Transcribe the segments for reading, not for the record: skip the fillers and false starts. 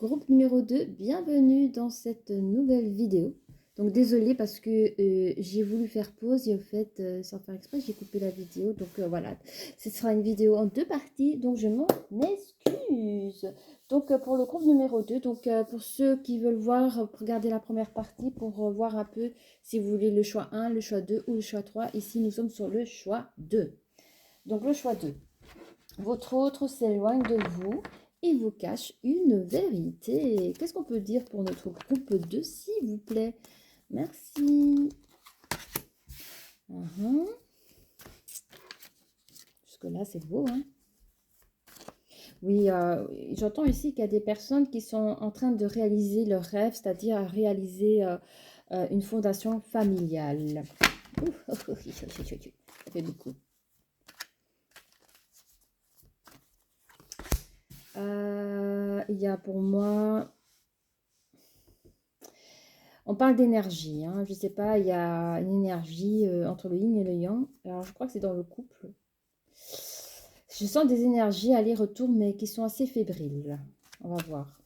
Groupe numéro 2, bienvenue dans cette nouvelle vidéo. Donc désolée parce que j'ai voulu faire pause et au fait, sans faire exprès, j'ai coupé la vidéo. Donc voilà, ce sera une vidéo en deux parties, donc je m'en excuse. Donc pour le groupe numéro 2, donc pour ceux qui veulent voir, regarder la première partie pour voir un peu si vous voulez le choix 1, le choix 2 ou le choix 3. Ici, nous sommes sur le choix 2. Donc le choix 2. Votre autre s'éloigne de vous et vous cache une vérité. Qu'est-ce qu'on peut dire pour notre groupe 2, s'il vous plaît? Merci. Jusque-là, c'est beau, hein? Oui, j'entends ici qu'il y a des personnes qui sont en train de réaliser leur rêve, c'est-à-dire réaliser une fondation familiale. Ça fait beaucoup. Il y a pour moi... On parle d'énergie, hein. Je ne sais pas, il y a une énergie entre le yin et le yang. Alors, je crois que c'est dans le couple. Je sens des énergies aller-retour, mais qui sont assez fébriles. On va voir.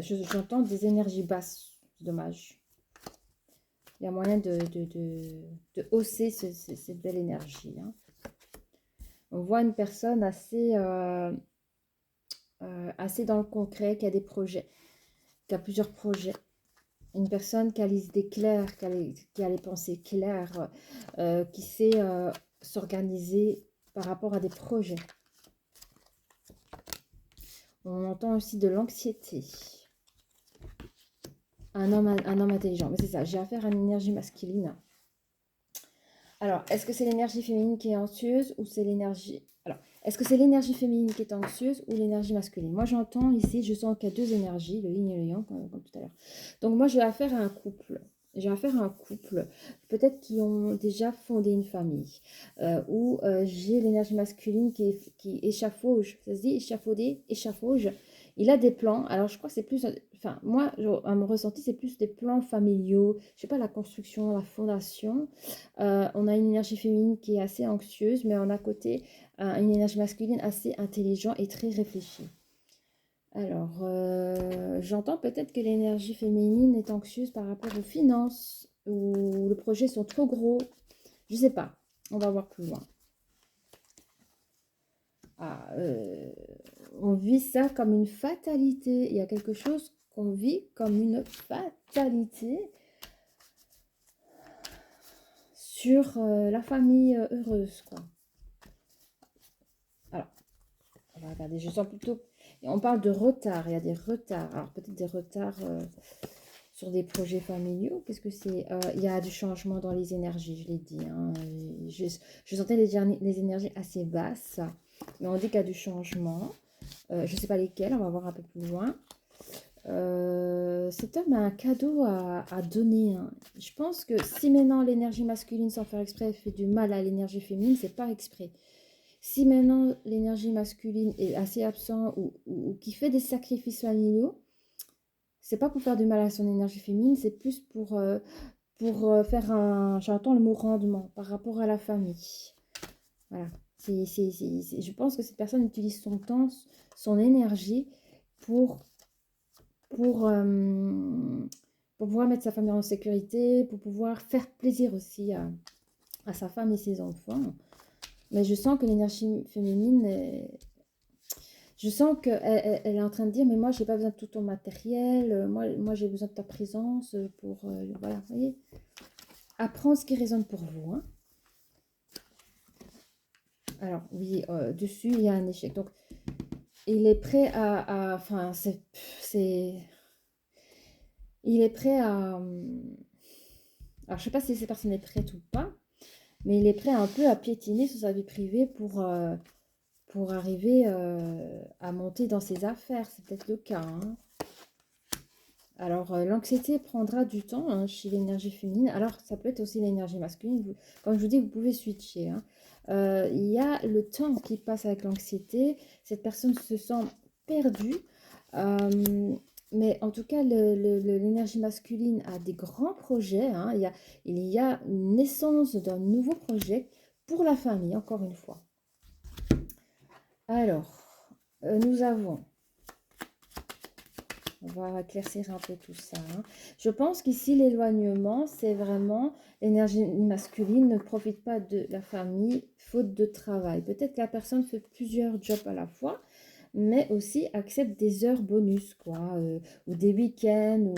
J'entends des énergies basses. C'est dommage. Il y a moyen de hausser cette belle énergie, hein. On voit une personne assez dans le concret, qui a des projets, qui a plusieurs projets. Une personne qui a les idées claires, qui a les pensées claires, qui sait s'organiser par rapport à des projets. On entend aussi de l'anxiété. Un homme intelligent. Mais c'est ça, j'ai affaire à une énergie masculine. Alors, est-ce que c'est l'énergie féminine qui est anxieuse ou c'est l'énergie... Alors, est-ce que c'est l'énergie féminine qui est anxieuse ou l'énergie masculine? Moi, j'entends ici, je sens qu'il y a deux énergies, le yin et le yang, comme tout à l'heure. Donc, moi, j'ai affaire à un couple. J'ai affaire à un couple, peut-être qui ont déjà fondé une famille, où j'ai l'énergie masculine qui échafauge. Ça se dit échafauder, échafauge. Il a des plans. Alors, je crois que c'est plus... Enfin, moi, à mon ressenti, c'est plus des plans familiaux. Je sais pas, la construction, la fondation. On a une énergie féminine qui est assez anxieuse, mais on a à côté une énergie masculine assez intelligente et très réfléchie. Alors, j'entends peut-être que l'énergie féminine est anxieuse par rapport aux finances, ou les projets sont trop gros. Je sais pas. On va voir plus loin. On vit ça comme une fatalité. Il y a quelque chose qu'on vit comme une fatalité sur la famille heureuse, quoi. Alors, on va regarder. Je sens plutôt... On parle de retard. Il y a des retards. Alors, peut-être des retards sur des projets familiaux. Qu'est-ce que c'est? Il y a du changement dans les énergies, je l'ai dit, hein. Je sentais les énergies assez basses. Mais on dit qu'il y a du changement. Je ne sais pas lesquels. On va voir un peu plus loin. Cet homme a un cadeau à donner, hein. Je pense que si maintenant l'énergie masculine, sans faire exprès, fait du mal à l'énergie féminine, c'est pas exprès. Si maintenant l'énergie masculine est assez absente ou qui fait des sacrifices familiaux, c'est pas pour faire du mal à son énergie féminine, c'est plus pour faire un, j'entends le mot rendement par rapport à la famille. Voilà. Je pense que cette personne utilise son temps, son énergie pour pour, euh, pour pouvoir mettre sa famille en sécurité, pour pouvoir faire plaisir aussi à sa femme et ses enfants. Mais je sens que l'énergie féminine, je sens qu'elle est en train de dire, mais moi, j'ai pas besoin de tout ton matériel, moi j'ai besoin de ta présence pour, voilà, vous voyez, apprendre ce qui résonne pour vous, hein. Alors, oui, dessus, il y a un échec. Donc, il est prêt enfin, il est prêt à... Alors, je sais pas si cette personne est prête ou pas, mais il est prêt un peu à piétiner sur sa vie privée pour arriver à monter dans ses affaires. C'est peut-être le cas, hein. Alors, l'anxiété prendra du temps, hein, chez l'énergie féminine. Alors, ça peut être aussi l'énergie masculine. Comme je vous dis, vous pouvez switcher, hein. Il y a le temps qui passe avec l'anxiété. Cette personne se sent perdue. Mais en tout cas, l'énergie masculine a des grands projets, hein. Il y a une naissance d'un nouveau projet pour la famille, encore une fois. Alors, nous avons On va éclaircir un peu tout ça, hein. Je pense qu'ici, l'éloignement, c'est vraiment l'énergie masculine ne profite pas de la famille, faute de travail. Peut-être que la personne fait plusieurs jobs à la fois, mais aussi accepte des heures bonus, quoi, ou des week-ends,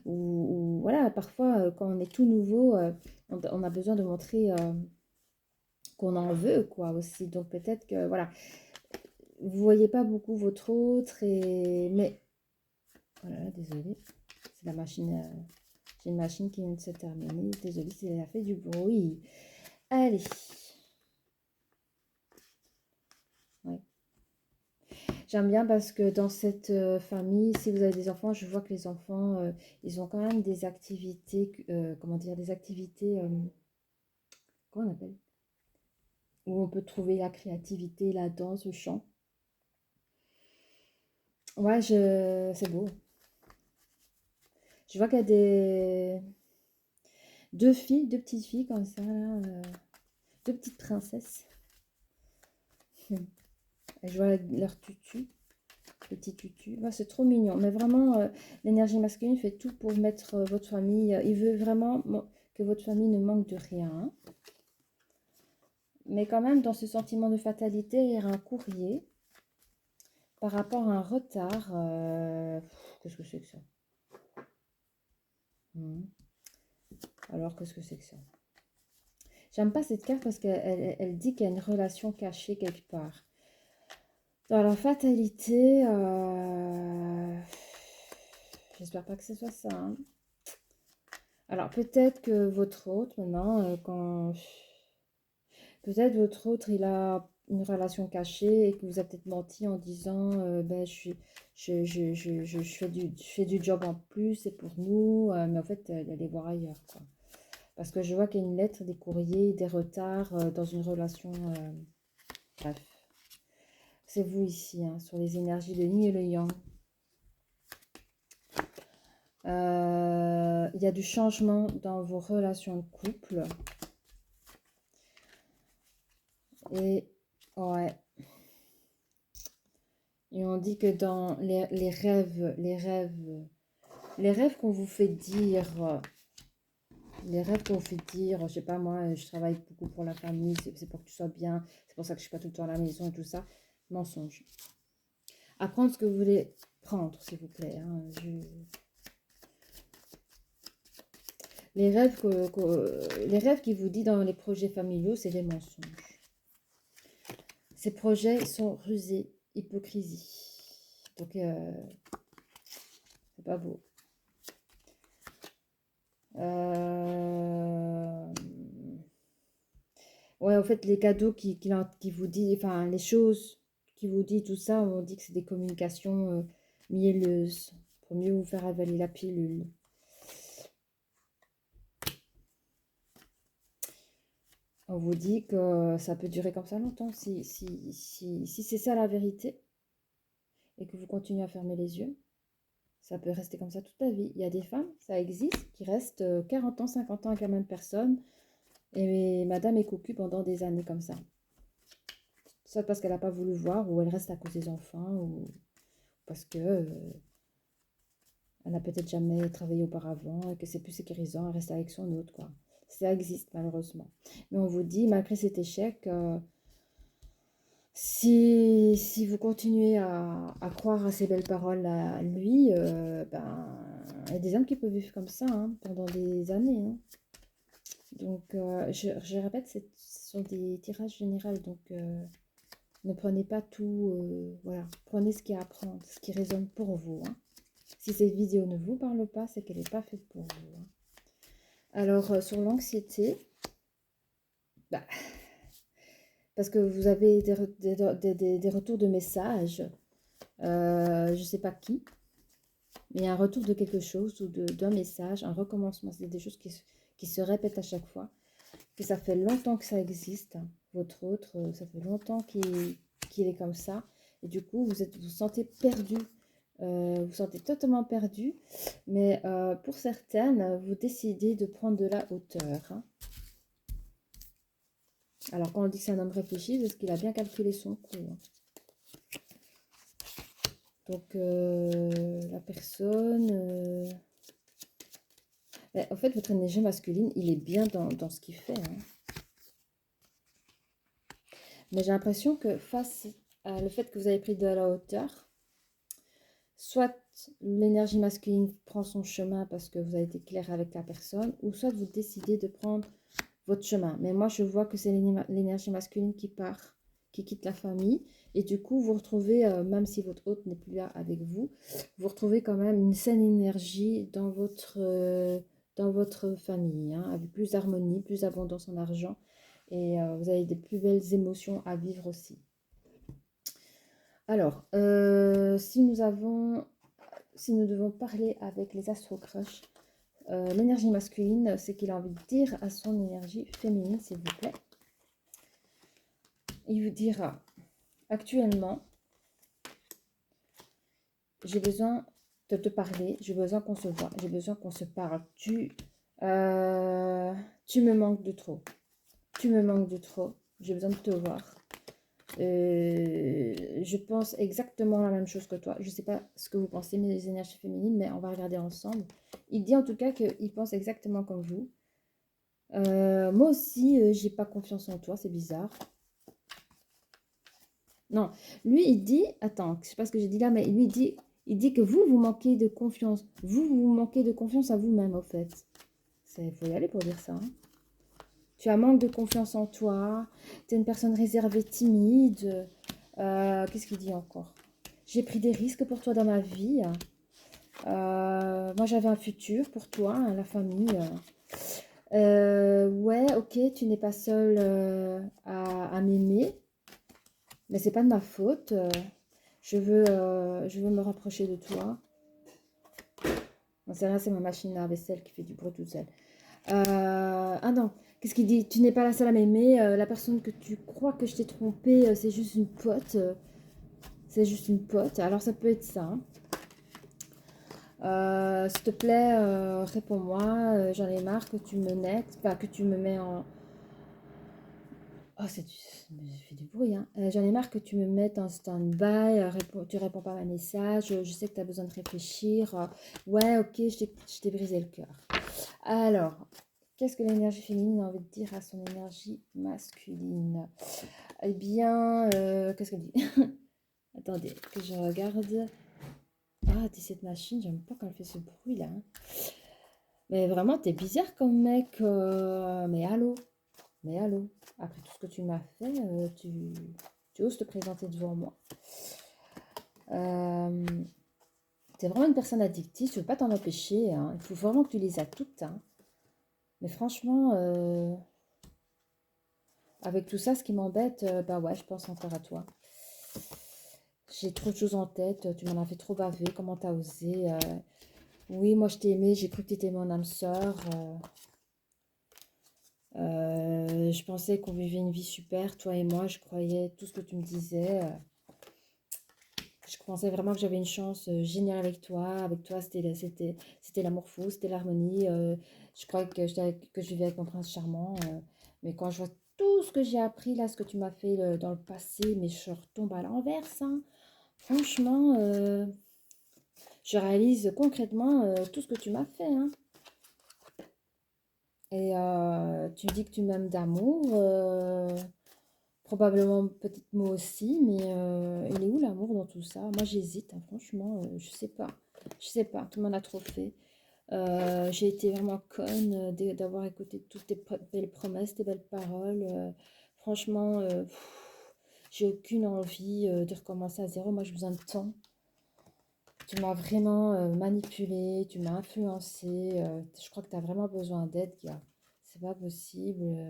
voilà, parfois, quand on est tout nouveau, on a besoin de montrer qu'on en veut, quoi, aussi. Donc peut-être que, voilà, vous voyez pas beaucoup votre autre, mais, oh là là, désolée, c'est la machine, j'ai une machine qui vient de se terminer, désolée si elle a fait du bruit. Allez. Ouais. J'aime bien parce que dans cette famille, si vous avez des enfants, je vois que les enfants, ils ont quand même des activités, comment dire, des activités, comment on appelle? Où on peut trouver la créativité, la danse, le chant. Ouais, c'est beau. Je vois qu'il y a deux filles, deux petites filles comme ça, là, deux petites princesses. Et je vois leur tutu, petit tutu. Ouais, c'est trop mignon. Mais vraiment, l'énergie masculine fait tout pour mettre votre famille. Il veut vraiment que votre famille ne manque de rien, hein. Mais quand même, dans ce sentiment de fatalité, il y a un courrier par rapport à un retard. Qu'est-ce que c'est que ça? Alors, qu'est-ce que c'est que ça? J'aime pas cette carte parce qu'elle dit qu'il y a une relation cachée quelque part. Dans la fatalité, j'espère pas que ce soit ça, hein. Alors, peut-être que votre hôte, maintenant, peut-être votre autre, il a une relation cachée et que vous avez peut-être menti en disant ben, je fais du job en plus, c'est pour nous, mais en fait, elle allait voir ailleurs, quoi. Parce que je vois qu'il y a une lettre, des courriers, des retards dans une relation. Bref, c'est vous ici, hein, sur les énergies de yin et le yang. Il y a du changement dans vos relations de couple. Et ouais. Et on dit que dans les rêves qu'on vous fait dire, je sais pas moi, je travaille beaucoup pour la famille, c'est pour que tu sois bien, c'est pour ça que je suis pas tout le temps à la maison et tout ça, mensonge. À prendre ce que vous voulez prendre, s'il vous plaît, hein. Les rêves qui vous dit dans les projets familiaux, c'est des mensonges. Ces projets sont rusés, hypocrisie. Donc, c'est pas beau. Ouais, en fait, les cadeaux qui vous dit, enfin, les choses qui vous dit, tout ça, on dit que c'est des communications mielleuses pour mieux vous faire avaler la pilule. On vous dit que ça peut durer comme ça longtemps. Si c'est ça la vérité et que vous continuez à fermer les yeux, ça peut rester comme ça toute la vie. Il y a des femmes, ça existe, qui restent 40 ans, 50 ans avec la même personne. Et madame est cocu pendant des années comme ça. Soit parce qu'elle n'a pas voulu voir, ou elle reste à cause des enfants, ou parce que elle n'a peut-être jamais travaillé auparavant, et que c'est plus sécurisant, elle reste avec son autre, quoi. Ça existe malheureusement. Mais on vous dit, malgré cet échec, si vous continuez à croire à ces belles paroles à lui, ben, il y a des hommes qui peuvent vivre comme ça, hein, pendant des années, hein. Donc, je répète, ce sont des tirages généraux, donc ne prenez pas tout, voilà, prenez ce qu'il y a à prendre, ce qui résonne pour vous, hein. Si cette vidéo ne vous parle pas, c'est qu'elle n'est pas faite pour vous, hein. Alors, sur l'anxiété, bah, parce que vous avez des retours de messages, je ne sais pas qui, mais un retour de quelque chose ou d'un message, un recommencement, c'est des choses qui se répètent à chaque fois, que ça fait longtemps que ça existe, hein. Votre autre, ça fait longtemps qu'il est comme ça, et du coup, vous sentez perdu, vous sentez totalement perdu, mais pour certaines, vous décidez de prendre de la hauteur, hein. Alors, quand on dit que c'est un homme réfléchi, c'est parce qu'il a bien calculé son coup, hein. Donc, la personne... en fait, votre énergie masculine, il est bien dans ce qu'il fait. Hein. Mais j'ai l'impression que face à le fait que vous avez pris de la hauteur, soit l'énergie masculine prend son chemin parce que vous avez été clair avec la personne, ou soit vous décidez de prendre votre chemin. Mais moi, je vois que c'est l'énergie masculine qui part, qui quitte la famille. Et du coup, vous retrouvez, même si votre hôte n'est plus là avec vous, vous retrouvez quand même une saine énergie dans votre famille, hein, avec plus d'harmonie, plus d'abondance en argent. Et vous avez des plus belles émotions à vivre aussi. Alors, si nous devons parler avec les astro-crush, l'énergie masculine, c'est qu'il a envie de dire à son énergie féminine, s'il vous plaît. Il vous dira, actuellement, j'ai besoin de te parler, j'ai besoin qu'on se voit, j'ai besoin qu'on se parle. Tu me manques de trop. Tu me manques de trop. J'ai besoin de te voir. Je pense exactement la même chose que toi. Je ne sais pas ce que vous pensez, mes énergies féminines, mais on va regarder ensemble. Il dit en tout cas qu'il pense exactement comme vous. Moi aussi, j'ai pas confiance en toi, c'est bizarre. Non, lui, il dit, attends, je sais pas ce que j'ai dit là, mais lui, il dit que vous manquez de confiance. Vous manquez de confiance à vous-même, au fait. Il faut y aller pour dire ça. Hein. Tu as manque de confiance en toi. Tu es une personne réservée, timide. Qu'est-ce qu'il dit encore? J'ai pris des risques pour toi dans ma vie. Moi, j'avais un futur pour toi, hein, la famille. Ouais, ok, tu n'es pas seule à m'aimer. Mais c'est pas de ma faute. Je veux me rapprocher de toi. Non, c'est rien, c'est ma machine à vaisselle qui fait du bruit toute seule. Ah non, qu'est-ce qu'il dit? Tu n'es pas la seule à m'aimer. La personne que tu crois que je t'ai trompée, c'est juste une pote. C'est juste une pote. Alors ça peut être ça. Hein. S'il te plaît, réponds-moi. J'en ai marre que tu me nettes, pas que tu me mets en... Oh, je fais du bruit, hein. J'en ai marre que tu me mettes en stand-by, tu réponds pas à mes messages, je sais que tu as besoin de réfléchir. Ouais, ok, je t'ai brisé le cœur. Alors, qu'est-ce que l'énergie féminine a envie de dire à son énergie masculine? Eh bien, qu'est-ce qu'elle dit? Attendez, que je regarde. Ah, t'es cette machine, j'aime pas quand elle fait ce bruit-là. Hein. Mais vraiment, t'es bizarre comme mec. Mais allô? Mais allô, après tout ce que tu m'as fait, tu oses te présenter devant moi. Tu es vraiment une personne addictive, je ne veux pas t'en empêcher. Hein. Il faut vraiment que tu les as toutes. Hein. Mais franchement, avec tout ça, ce qui m'embête, bah ouais, je pense encore à toi. J'ai trop de choses en tête, tu m'en as fait trop baver, comment t'as osé. Oui, moi je t'ai aimé, j'ai cru que tu étais mon âme sœur. Je pensais qu'on vivait une vie super, toi et moi, je croyais tout ce que tu me disais. Je pensais vraiment que j'avais une chance géniale avec toi. Avec toi, c'était l'amour fou, c'était l'harmonie. Je croyais que je vivais avec mon prince charmant. Mais quand je vois tout ce que j'ai appris, là, ce que tu m'as fait dans le passé, mais je retombe à l'envers, hein. Franchement, je réalise concrètement tout ce que tu m'as fait. Hein. Et tu dis que tu m'aimes d'amour. Probablement peut-être moi aussi, mais il est où l'amour dans tout ça? Moi j'hésite, hein, franchement, je sais pas. Je sais pas, tout le monde a trop fait. J'ai été vraiment conne d'avoir écouté toutes tes belles promesses, tes belles paroles. Franchement, j'ai aucune envie de recommencer à zéro. Moi j'ai besoin de temps. Tu m'as vraiment manipulée, tu m'as influencée. Je crois que tu as vraiment besoin d'aide, gars. C'est pas possible.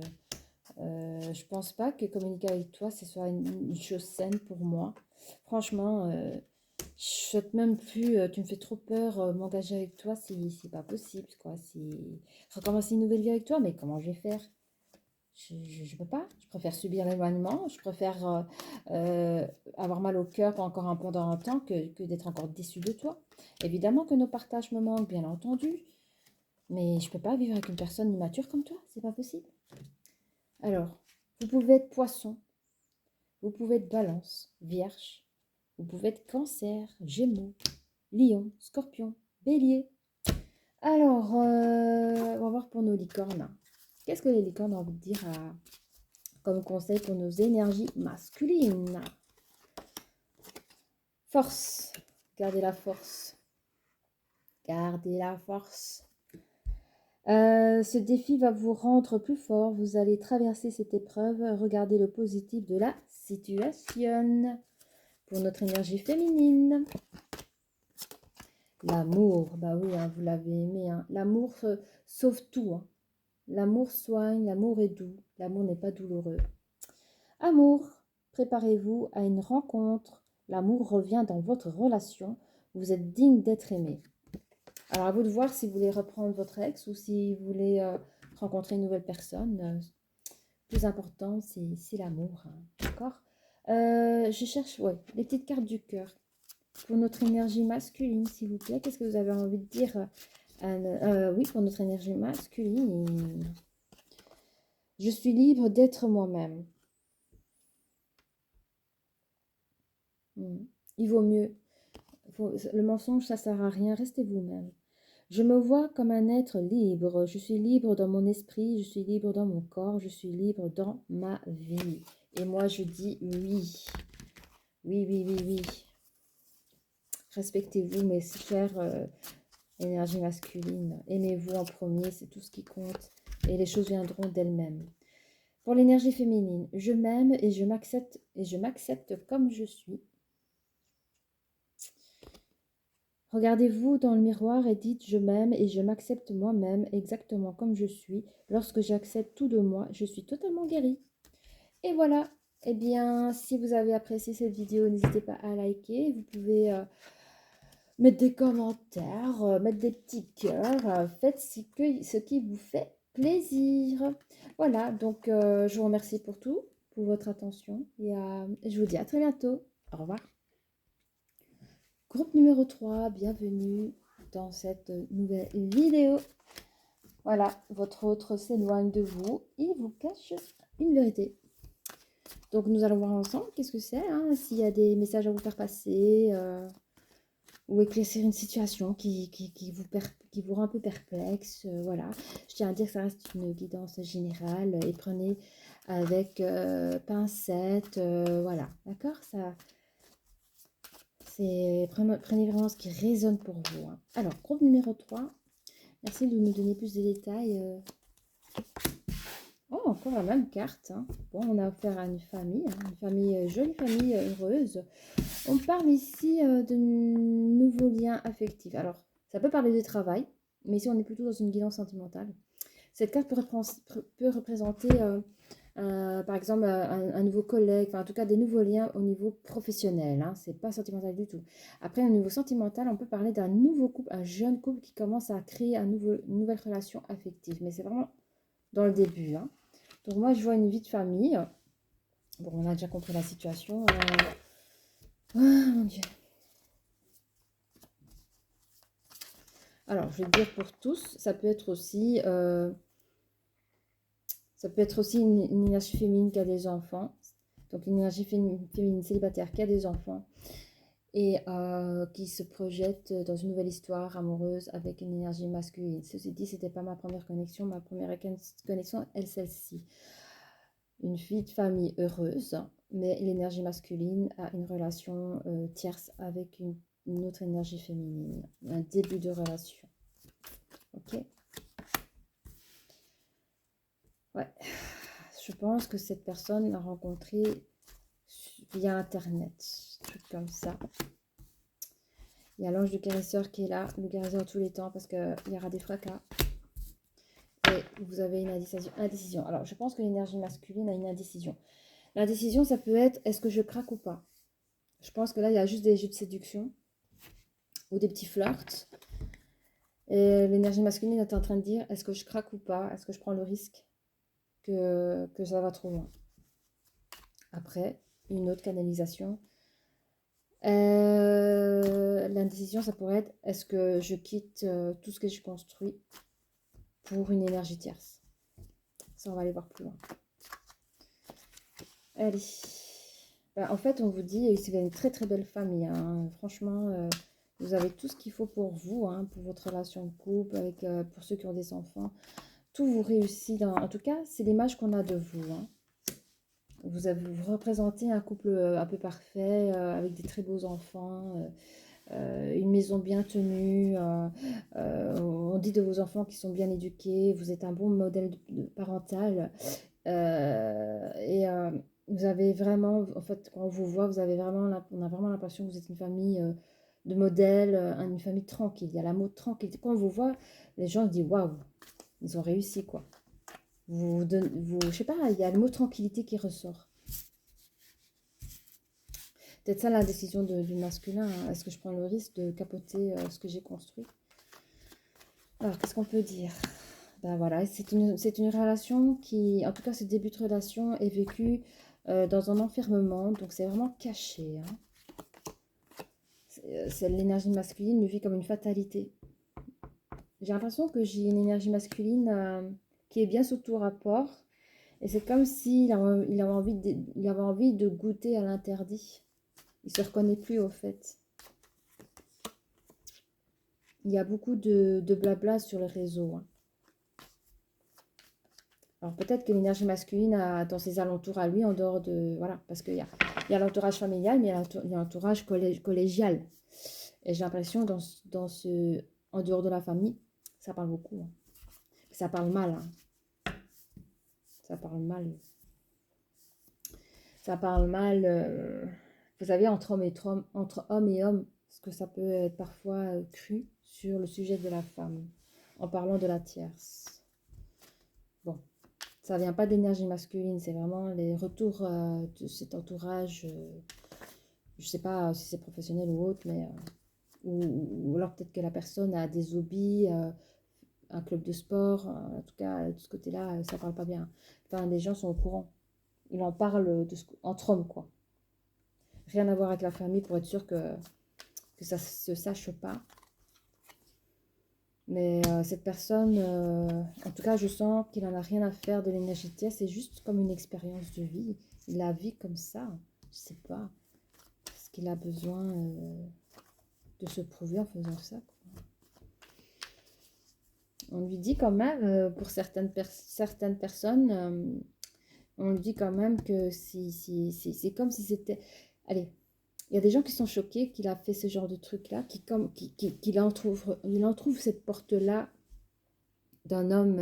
Je pense pas que communiquer avec toi, ce soit une chose saine pour moi. Franchement, je souhaite même plus, tu me fais trop peur, m'engager avec toi, c'est pas possible, quoi. Recommencer une nouvelle vie avec toi, mais comment je vais faire? Je peux pas. Je préfère subir l'éloignement, je préfère avoir mal au cœur pendant un temps que d'être encore déçue de toi. Évidemment que nos partages me manquent, bien entendu, mais je peux pas vivre avec une personne immature comme toi, c'est pas possible. Alors, vous pouvez être poisson, vous pouvez être balance, vierge, Vous pouvez être Cancer, Gémeaux, Lion, Scorpion, Bélier. Alors, on va voir pour nos licornes. Qu'est-ce que les licornes ont envie de dire comme conseil pour nos énergies masculines? Force. Gardez la force. Gardez la force. Ce défi va vous rendre plus fort. Vous allez traverser cette épreuve. Regardez le positif de la situation. Pour notre énergie féminine. L'amour. Bah oui, hein, vous l'avez aimé. Hein. L'amour sauve tout. Hein. L'amour soigne. L'amour est doux. L'amour n'est pas douloureux. Amour. Préparez-vous à une rencontre. L'amour revient dans votre relation. Vous êtes digne d'être aimé. Alors, à vous de voir si vous voulez reprendre votre ex ou si vous voulez rencontrer une nouvelle personne. Le plus important, c'est l'amour. Hein, d'accord. Je cherche les petites cartes du cœur. Pour notre énergie masculine, s'il vous plaît. Qu'est-ce que vous avez envie de dire oui, pour notre énergie masculine. Je suis libre d'être moi-même. Il vaut mieux. Le mensonge, ça ne sert à rien. Restez vous-même. Je me vois comme un être libre. Je suis libre dans mon esprit, je suis libre dans mon corps, je suis libre dans ma vie. Et moi, je dis oui. Oui, oui, oui, oui. Respectez-vous, mes chères énergies masculines. Aimez-vous en premier, c'est tout ce qui compte. Et les choses viendront d'elles-mêmes. Pour l'énergie féminine, je m'aime et je m'accepte comme je suis. Regardez-vous dans le miroir et dites « Je m'aime et je m'accepte moi-même exactement comme je suis. Lorsque j'accepte tout de moi, je suis totalement guérie. » Et voilà. Eh bien, si vous avez apprécié cette vidéo, n'hésitez pas à liker. Vous pouvez mettre des commentaires, mettre des petits cœurs. Faites ce qui vous fait plaisir. Voilà, donc je vous remercie pour tout, pour votre attention. Et je vous dis à très bientôt. Au revoir. Groupe numéro 3, bienvenue dans cette nouvelle vidéo. Voilà, votre autre s'éloigne de vous, il vous cache une vérité. Donc nous allons voir ensemble qu'est-ce que c'est, hein, s'il y a des messages à vous faire passer, ou éclaircir une situation qui vous rend un peu perplexe. Voilà, je tiens à dire que ça reste une guidance générale et prenez avec pincette, voilà, d'accord, ça... Prenez vraiment ce qui résonne pour vous. Hein. Alors, groupe numéro 3. Merci de nous donner plus de détails. Oh, encore la même carte. Hein. Bon, on a affaire à une famille. Hein. Une famille, jolie famille heureuse. On parle ici de nouveaux liens affectifs. Alors, ça peut parler de travail. Mais ici, on est plutôt dans une guidance sentimentale. Cette carte peut représenter... par exemple, un nouveau collègue, enfin en tout cas des nouveaux liens au niveau professionnel, hein, c'est pas sentimental du tout. Après, au niveau sentimental, on peut parler d'un nouveau couple, un jeune couple qui commence à créer une nouvelle relation affective, mais c'est vraiment dans le début. Hein. Donc moi, je vois une vie de famille. Bon, on a déjà compris la situation. Oh mon Dieu. Alors, je vais dire pour tous, ça peut être aussi... une énergie féminine qui a des enfants. Donc une énergie féminine célibataire qui a des enfants et qui se projette dans une nouvelle histoire amoureuse avec une énergie masculine. Ceci dit, ce n'était pas ma première connexion. Ma première connexion est celle-ci. Une vie de famille heureuse, mais l'énergie masculine a une relation tierce avec une autre énergie féminine. Un début de relation. Ok ? Ouais. Je pense que cette personne l'a rencontré via Internet, truc comme ça. Il y a l'ange du guérisseur qui est là, le guérisseur tous les temps, parce qu'il y aura des fracas. Et vous avez une indécision. Alors, je pense que l'énergie masculine a une indécision. L'indécision, ça peut être, est-ce que je craque ou pas? Je pense que là, il y a juste des jeux de séduction ou des petits flirts. Et l'énergie masculine est en train de dire, est-ce que je craque ou pas? Est-ce que je prends le risque que ça va trop loin? Après, une autre canalisation. L'indécision, ça pourrait être, est-ce que je quitte tout ce que je construis pour une énergie tierce? Ça, on va aller voir plus loin. Allez. En fait, on vous dit, c'est une très très belle famille, hein. Franchement, vous avez tout ce qu'il faut pour vous, hein, pour votre relation de couple, avec, pour ceux qui ont des enfants. Tout vous réussit. En tout cas, c'est l'image qu'on a de vous, hein. Vous représentez un couple un peu parfait, avec des très beaux enfants, une maison bien tenue. On dit de vos enfants qu'ils sont bien éduqués. Vous êtes un bon modèle parental. Et vous avez vraiment, en fait, quand on vous voit, on a vraiment l'impression que vous êtes une famille de modèle, une famille tranquille. Il y a la mot tranquille. Quand on vous voit, les gens se disent waouh, ils ont réussi quoi. Je sais pas, il y a le mot tranquillité qui ressort. Peut-être ça la décision du masculin, hein. Est-ce que je prends le risque de capoter ce que j'ai construit? Alors, qu'est-ce qu'on peut dire? Ben voilà, c'est une relation qui, en tout cas, ce début de relation est vécu dans un enfermement, donc c'est vraiment caché, hein. L'énergie masculine le vit comme une fatalité. J'ai l'impression que j'ai une énergie masculine qui est bien sous tout rapport, et c'est comme s'il il avait envie de goûter à l'interdit. Il se reconnaît plus au fait. Il y a beaucoup de blabla sur les réseaux, hein. Alors peut-être que l'énergie masculine a dans ses alentours à lui, en dehors de... Voilà, parce qu'il y a l'entourage familial, mais il y a l'entourage collégial. Et j'ai l'impression en dehors de la famille, ça parle beaucoup, hein. Ça parle mal, hein. Ça parle mal. Ça parle mal, vous savez, entre hommes et hommes, ce que ça peut être parfois cru sur le sujet de la femme, en parlant de la tierce. Bon. Ça vient pas d'énergie masculine, c'est vraiment les retours de cet entourage. Je sais pas si c'est professionnel ou autre, mais ou alors peut-être que la personne a des hobbies, un club de sport. En tout cas, de ce côté-là, ça parle pas bien. Enfin, les gens sont au courant. Ils en parlent entre hommes, quoi. Rien à voir avec la famille pour être sûr que ça se sache pas. Mais cette personne, en tout cas, je sens qu'il n'en a rien à faire de l'énergie de Terre. C'est juste comme une expérience de vie. Il la vit comme ça. Je sais pas. Est-ce qu'il a besoin de se prouver en faisant ça, quoi. On lui dit quand même, pour certaines personnes, on lui dit quand même que c'est comme si c'était... Allez, il y a des gens qui sont choqués qu'il a fait ce genre de truc-là, qu'il en trouve cette porte-là d'un homme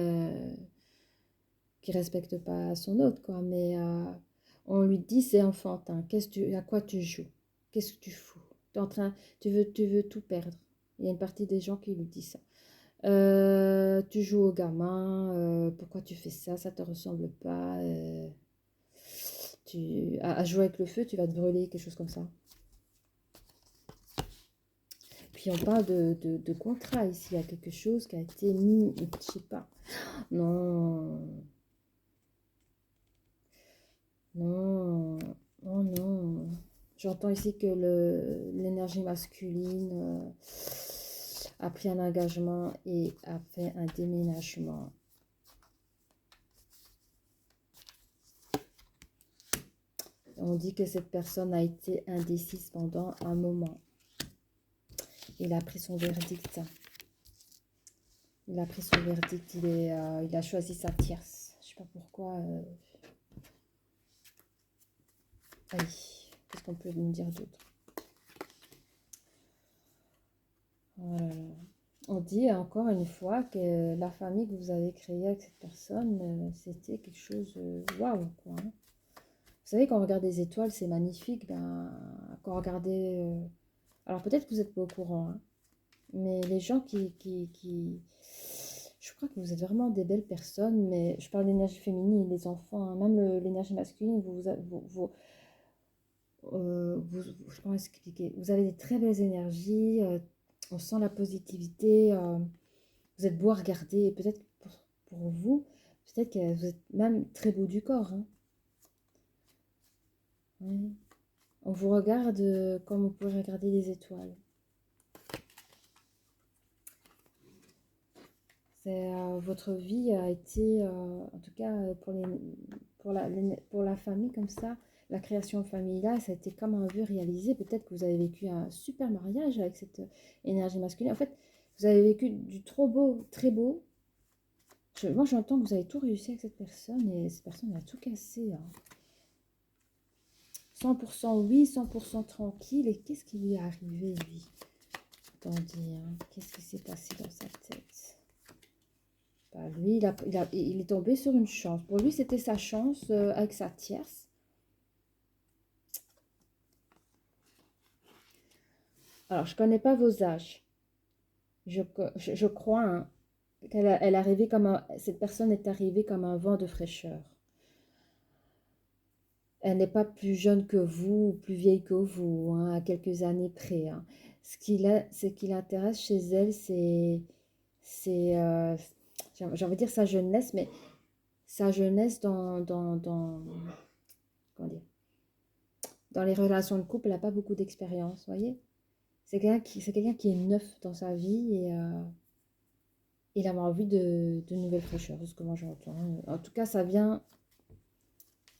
qui respecte pas son autre, quoi. Mais on lui dit c'est enfantin. À quoi tu joues? Qu'est-ce que tu fous? T'es en train, tu veux tout perdre. Il y a une partie des gens qui lui disent ça. Tu joues au gamin, pourquoi tu fais ça? Ça te ressemble pas. À jouer avec le feu, tu vas te brûler, quelque chose comme ça. Puis on parle de contrat ici. Il y a quelque chose qui a été mis, je sais pas. Non. Non, oh non. J'entends ici que l'énergie masculine a pris un engagement et a fait un déménagement. On dit que cette personne a été indécise pendant un moment. Il a pris son verdict. Il a pris son verdict. Il a choisi sa tierce. Je sais pas pourquoi. Allez, qu'est-ce qu'on peut nous dire d'autre? Voilà. On dit encore une fois que la famille que vous avez créée avec cette personne, c'était quelque chose waouh, quoi, hein. Vous savez, quand on regarde les étoiles, c'est magnifique. Ben, quand on regardait... alors peut-être que vous n'êtes pas au courant, hein, mais les gens je crois que vous êtes vraiment des belles personnes, mais je parle d'énergie féminine et des enfants, hein, même l'énergie masculine, comment expliquer? Vous avez des très belles énergies, on sent la positivité, vous êtes beau à regarder, et peut-être pour vous, peut-être que vous êtes même très beau du corps, hein. Oui. On vous regarde comme vous pouvez regarder les étoiles. Votre vie a été, en tout cas pour la famille comme ça, la création de famille-là, ça a été comme un vœu réalisé. Peut-être que vous avez vécu un super mariage avec cette énergie masculine. En fait, vous avez vécu du trop beau, très beau. Moi, j'entends que vous avez tout réussi avec cette personne et cette personne a tout cassé, hein. 100% oui, 100% tranquille. Et qu'est-ce qui lui est arrivé, lui? Attendez, hein, qu'est-ce qui s'est passé dans sa tête? Bah, lui, il est tombé sur une chance. Pour lui, c'était sa chance avec sa tierce. Alors, je ne connais pas vos âges. Je crois, hein, elle est arrivée cette personne est arrivée comme un vent de fraîcheur. Elle n'est pas plus jeune que vous ou plus vieille que vous, hein, à quelques années près, hein. Ce qui l'intéresse chez elle, c'est j'ai envie de dire sa jeunesse, mais sa jeunesse comment dire, dans les relations de couple, elle n'a pas beaucoup d'expérience, vous voyez. C'est quelqu'un qui est neuf dans sa vie et il a envie de nouvelles fraîcheurs, c'est ce que moi j'entends. En tout cas, ça vient,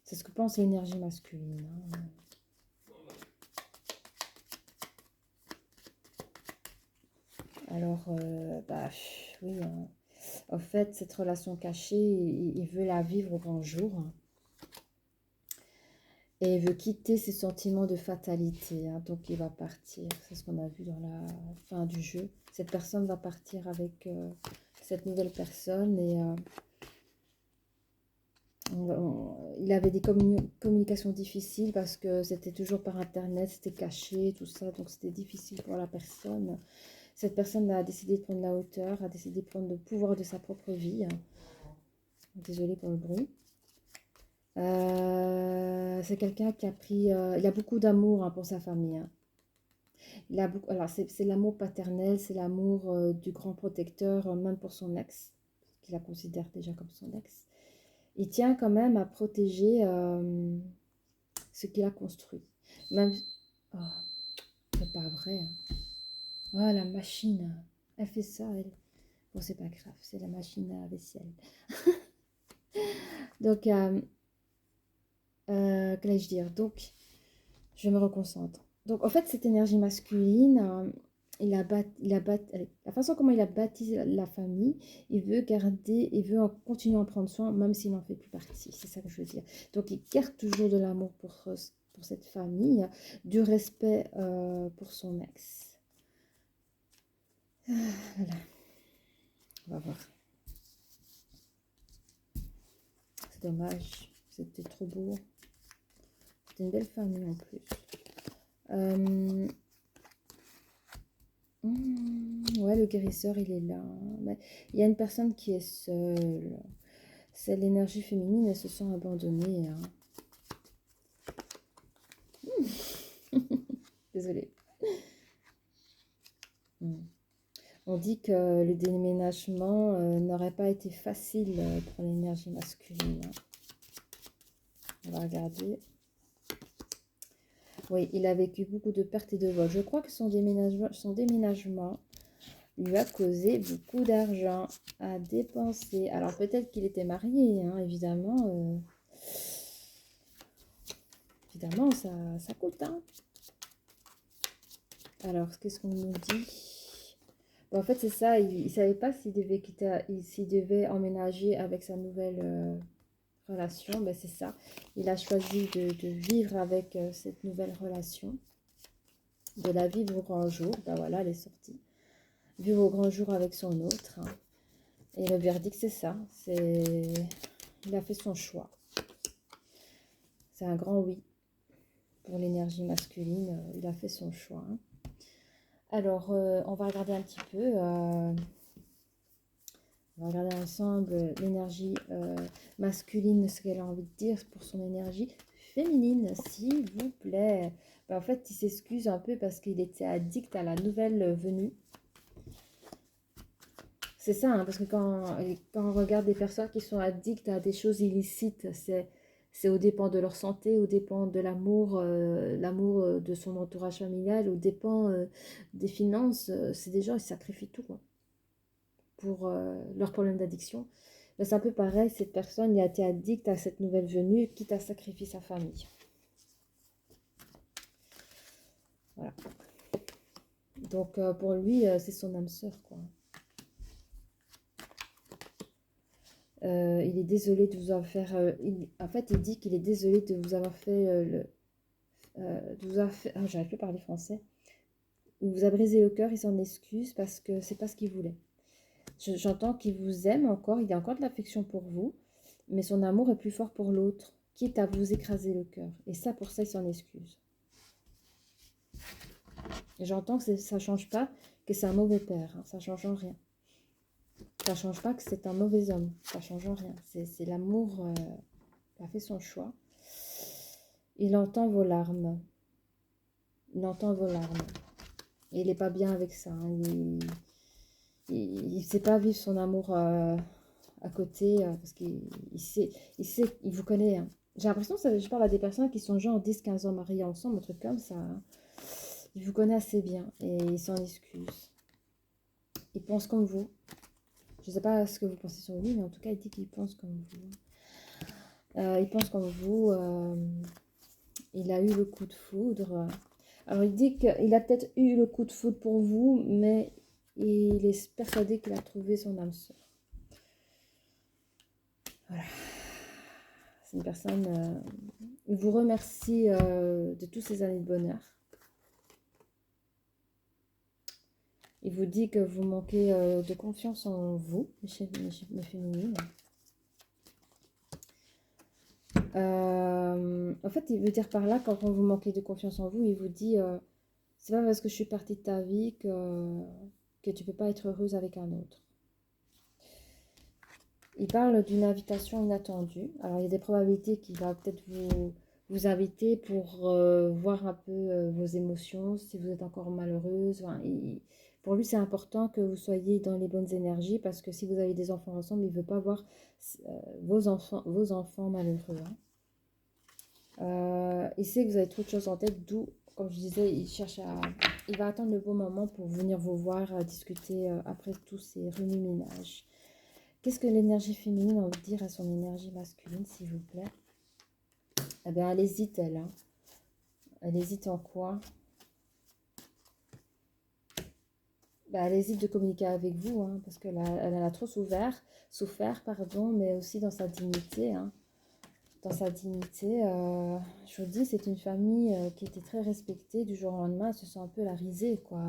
c'est ce que pense l'énergie masculine, hein. Alors, bah, oui, hein. En fait, cette relation cachée, il veut la vivre au grand jour, hein. Et il veut quitter ses sentiments de fatalité, hein. Donc, il va partir. C'est ce qu'on a vu dans la fin du jeu. Cette personne va partir avec cette nouvelle personne et il avait des communications difficiles parce que c'était toujours par internet, c'était caché, tout ça. Donc, c'était difficile pour la personne. Cette personne a décidé de prendre la hauteur, a décidé de prendre le pouvoir de sa propre vie, hein. Désolée pour le bruit. C'est quelqu'un qui a pris... il a beaucoup d'amour, hein, pour sa famille, hein. Il a beaucoup, alors c'est l'amour paternel, c'est l'amour du grand protecteur, même pour son ex, qu'il la considère déjà comme son ex. Il tient quand même à protéger ce qu'il a construit. Même... Oh, c'est pas vrai, hein. Oh, la machine, elle fait ça, elle. Bon, c'est pas grave, c'est la machine à vaisselle. Donc, qu'allais-je dire? Donc, je me reconcentre. Donc, en fait, cette énergie masculine, la façon comment il a bâti la famille, il veut garder, il veut continuer à en prendre soin, même s'il n'en fait plus partie. C'est ça que je veux dire. Donc, il garde toujours de l'amour pour cette famille, du respect pour son ex. Voilà, on va voir. C'est dommage, c'était trop beau. C'était une belle famille en plus. Ouais, le guérisseur, il est là. Mais il y a une personne qui est seule. C'est l'énergie féminine, elles se sont abandonnées, hein. Désolée. On dit que le déménagement n'aurait pas été facile pour l'énergie masculine, hein. On va regarder. Oui, il a vécu beaucoup de pertes et de vols. Je crois que son déménagement lui a causé beaucoup d'argent à dépenser. Alors peut-être qu'il était marié, hein, évidemment. Évidemment, ça coûte, hein. Alors, qu'est-ce qu'on nous dit? Bon, en fait, c'est ça. Il ne savait pas s'il devait s'il devait emménager avec sa nouvelle relation. Ben, c'est ça. Il a choisi de vivre avec cette nouvelle relation, de la vivre au grand jour. Ben voilà, elle est sortie. Vivre au grand jour avec son autre, hein. Et le verdict, c'est ça. Il a fait son choix. C'est un grand oui pour l'énergie masculine. Il a fait son choix, hein. Alors, on va regarder un petit peu. On va regarder ensemble l'énergie masculine, ce qu'elle a envie de dire pour son énergie féminine, s'il vous plaît. Ben, en fait, il s'excuse un peu parce qu'il était addict à la nouvelle venue. C'est ça, hein, parce que quand on regarde des personnes qui sont addictes à des choses illicites, c'est au dépend de leur santé, au dépend de l'amour, l'amour de son entourage familial, au dépend des finances. C'est des gens, ils sacrifient tout, quoi, pour leurs problèmes d'addiction. C'est un peu pareil, cette personne il a été addict à cette nouvelle venue, quitte à sacrifier sa famille. Voilà. Donc, pour lui, c'est son âme sœur, quoi. Il est désolé de vous avoir fait... en fait, il dit qu'il est désolé de vous avoir fait... de vous avoir fait... Ah, j'arrive plus à parler français. Il vous a brisé le cœur, il s'en excuse parce que c'est pas ce qu'il voulait. J'entends qu'il vous aime encore, il a encore de l'affection pour vous, mais son amour est plus fort pour l'autre, quitte à vous écraser le cœur. Et ça, pour ça, il s'en excuse. Et j'entends que ça change pas que c'est un mauvais père, hein, ça change en rien. Ça change pas que c'est un mauvais homme, ça change en rien. C'est l'amour qui a fait son choix. Il entend vos larmes. Il entend vos larmes. Et il n'est pas bien avec ça. Hein. Il ne sait pas vivre son amour à côté parce il vous connaît. Hein. J'ai l'impression que je parle à des personnes qui sont genre 10-15 ans mariées ensemble, un truc comme ça. Hein. Il vous connaît assez bien et il s'en excuse. Il pense comme vous. Je ne sais pas ce que vous pensez sur lui, mais en tout cas, il dit qu'il pense comme vous. Il pense comme vous. Il a eu le coup de foudre. Alors, il dit qu'il a peut-être eu le coup de foudre pour vous, mais il est persuadé qu'il a trouvé son âme sœur. Voilà. C'est une personne... il vous remercie de toutes ces années de bonheur. Il vous dit que vous manquez de confiance en vous, mes féminines. En fait, il veut dire par là, quand vous manquez de confiance en vous, il vous dit c'est pas parce que je suis partie de ta vie que tu peux pas être heureuse avec un autre. Il parle d'une invitation inattendue. Alors, il y a des probabilités qu'il va peut-être vous inviter pour voir un peu vos émotions, si vous êtes encore malheureuse. Enfin, pour lui, c'est important que vous soyez dans les bonnes énergies parce que si vous avez des enfants ensemble, il ne veut pas voir vos enfants malheureux. Hein. Il sait que vous avez trop de choses en tête, d'où, comme je disais, il va attendre le bon moment pour venir vous voir discuter après tous ces remue-ménages. Qu'est-ce que l'énergie féminine a envie de dire à son énergie masculine, s'il vous plaît? Eh bien, elle hésite, elle. Hein. Elle hésite en quoi? Ben, elle hésite de communiquer avec vous, hein, parce qu'elle elle a trop souffert, pardon, mais aussi dans sa dignité. Hein. Dans sa dignité, je vous dis, c'est une famille qui était très respectée. Du jour au lendemain, elle se sent un peu la risée, quoi.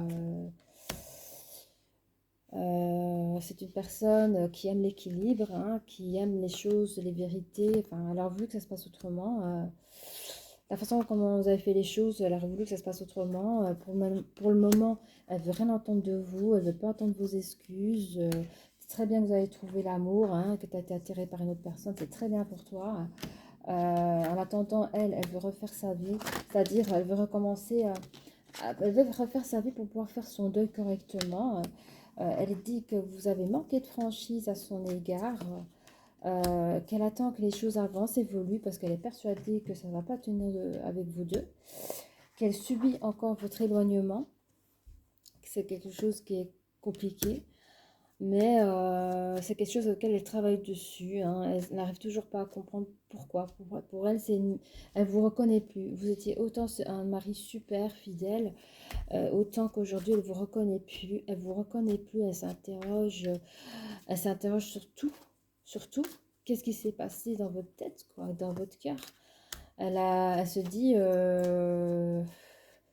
C'est une personne qui aime l'équilibre, hein, qui aime les choses, les vérités. Enfin, elle a voulu que ça se passe autrement. La façon comment vous avez fait les choses, elle a voulu que ça se passe autrement. Pour le moment, elle veut rien entendre de vous, elle veut pas entendre vos excuses. C'est très bien que vous avez trouvé l'amour, hein, que tu as été attiré par une autre personne, c'est très bien pour toi. En attendant, elle veut refaire sa vie, c'est-à-dire elle veut recommencer, elle veut refaire sa vie pour pouvoir faire son deuil correctement. Elle dit que vous avez manqué de franchise à son égard, qu'elle attend que les choses avancent, évoluent, parce qu'elle est persuadée que ça ne va pas tenir avec vous deux, qu'elle subit encore votre éloignement, que c'est quelque chose qui est compliqué, mais c'est quelque chose auquel elle travaille dessus. Hein. Elle n'arrive toujours pas à comprendre pourquoi. Pour elle, elle ne vous reconnaît plus. Vous étiez autant un mari super fidèle, autant qu'aujourd'hui, elle ne vous reconnaît plus. Elle ne vous reconnaît plus. Elle s'interroge sur tout. Qu'est-ce qui s'est passé dans votre tête, quoi, dans votre cœur. Elle se dit,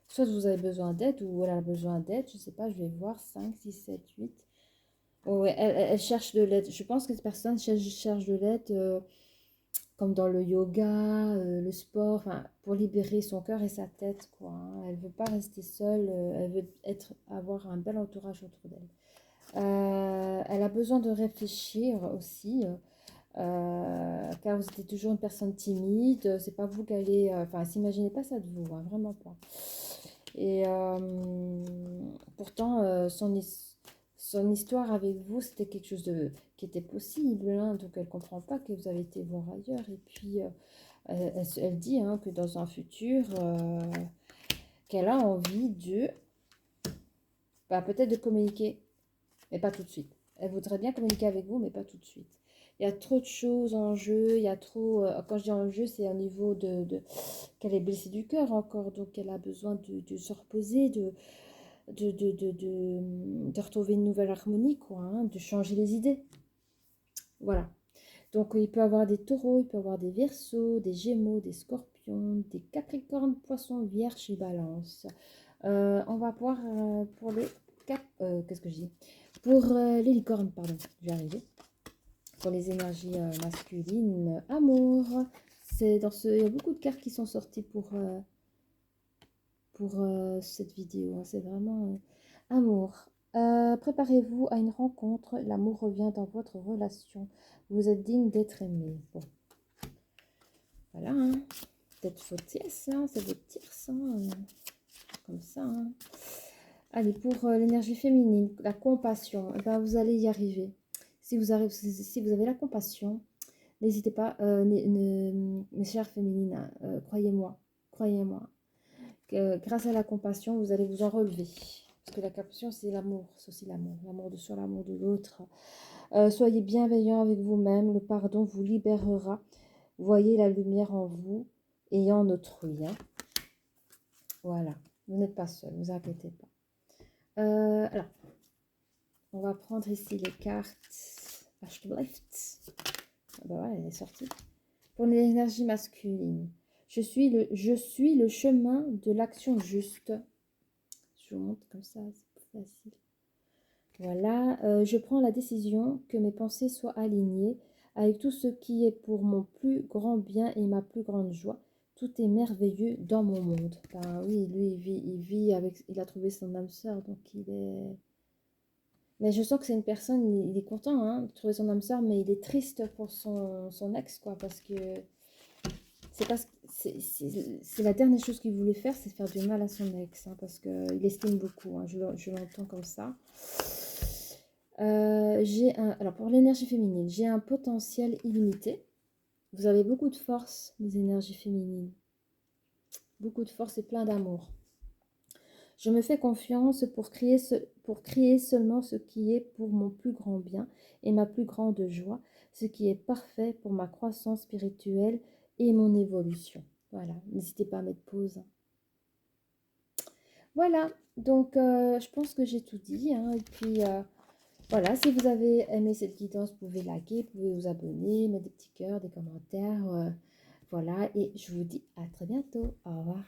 soit vous avez besoin d'aide, ou elle a besoin d'aide, je ne sais pas, je vais voir, 5, 6, 7, 8. Ouais, elle cherche de l'aide. Je pense que cette personne cherche de l'aide comme dans le yoga, le sport, enfin, pour libérer son cœur et sa tête, quoi. Hein. Elle veut pas rester seule, elle veut avoir un bel entourage autour d'elle. Elle a besoin de réfléchir aussi, car vous êtes toujours une personne timide. C'est pas vous qui allez, enfin, s'imaginez pas ça de vous, hein, vraiment pas. Et pourtant, son histoire avec vous, c'était quelque chose qui était possible, hein, donc elle ne comprend pas que vous avez été voir ailleurs. Et puis, elle dit hein, que dans un futur, qu'elle a envie peut-être de communiquer, mais pas tout de suite. Elle voudrait bien communiquer avec vous, mais pas tout de suite. Il y a trop de choses en jeu, il y a trop... quand je dis en jeu, c'est au niveau qu'elle est blessée du cœur encore, donc elle a besoin de se reposer, de retrouver une nouvelle harmonie, quoi, hein, de changer les idées. Voilà. Donc il peut avoir des taureaux, il peut avoir des verseaux, des gémeaux, des scorpions, des capricornes, poissons, vierges et balances. On va voir pour les qu'est-ce que je dis? Pour les licornes, pardon, je vais arriver. Pour les énergies masculines, amour. C'est dans ce, il y a beaucoup de cartes qui sont sorties pour cette vidéo, hein. C'est vraiment amour. Préparez-vous à une rencontre. L'amour revient dans votre relation. Vous êtes digne d'être aimé. Bon, voilà, hein. Peut-être faut tierce, hein. C'est votre tierce, hein. Comme ça, hein. Allez, pour l'énergie féminine, la compassion, eh ben, vous allez y arriver. Si vous avez la compassion, n'hésitez pas, mes chères féminines, hein, croyez-moi, croyez-moi, que grâce à la compassion, vous allez vous en relever. Parce que la compassion, c'est l'amour, c'est aussi l'amour, l'amour de soi, l'amour de l'autre. Soyez bienveillant avec vous-même, le pardon vous libérera. Voyez la lumière en vous et en autrui, hein. Voilà, vous n'êtes pas seul, ne vous inquiétez pas. Alors, on va prendre ici les cartes Ashlift. Ah bah ouais, elle est sortie. Pour l'énergie masculine, je suis le chemin de l'action juste. Je vous montre comme ça, c'est plus facile. Voilà, je prends la décision que mes pensées soient alignées avec tout ce qui est pour mon plus grand bien et ma plus grande joie. Tout est merveilleux dans mon monde. Ben oui, lui, il a trouvé son âme sœur, donc il est... Mais je sens que c'est une personne, il est content, hein, de trouver son âme sœur, mais il est triste pour son ex, quoi, parce que c'est la dernière chose qu'il voulait faire, c'est faire du mal à son ex, hein, parce qu'il estime beaucoup, hein, je l'entends comme ça. Alors pour l'énergie féminine, j'ai un potentiel illimité. Vous avez beaucoup de force, mes énergies féminines. Beaucoup de force et plein d'amour. Je me fais confiance pour créer seulement ce qui est pour mon plus grand bien et ma plus grande joie, ce qui est parfait pour ma croissance spirituelle et mon évolution. Voilà, n'hésitez pas à mettre pause. Voilà, donc je pense que j'ai tout dit, hein, et puis voilà, si vous avez aimé cette guidance, vous pouvez liker, vous pouvez vous abonner, mettre des petits cœurs, des commentaires, voilà, et je vous dis à très bientôt. Au revoir.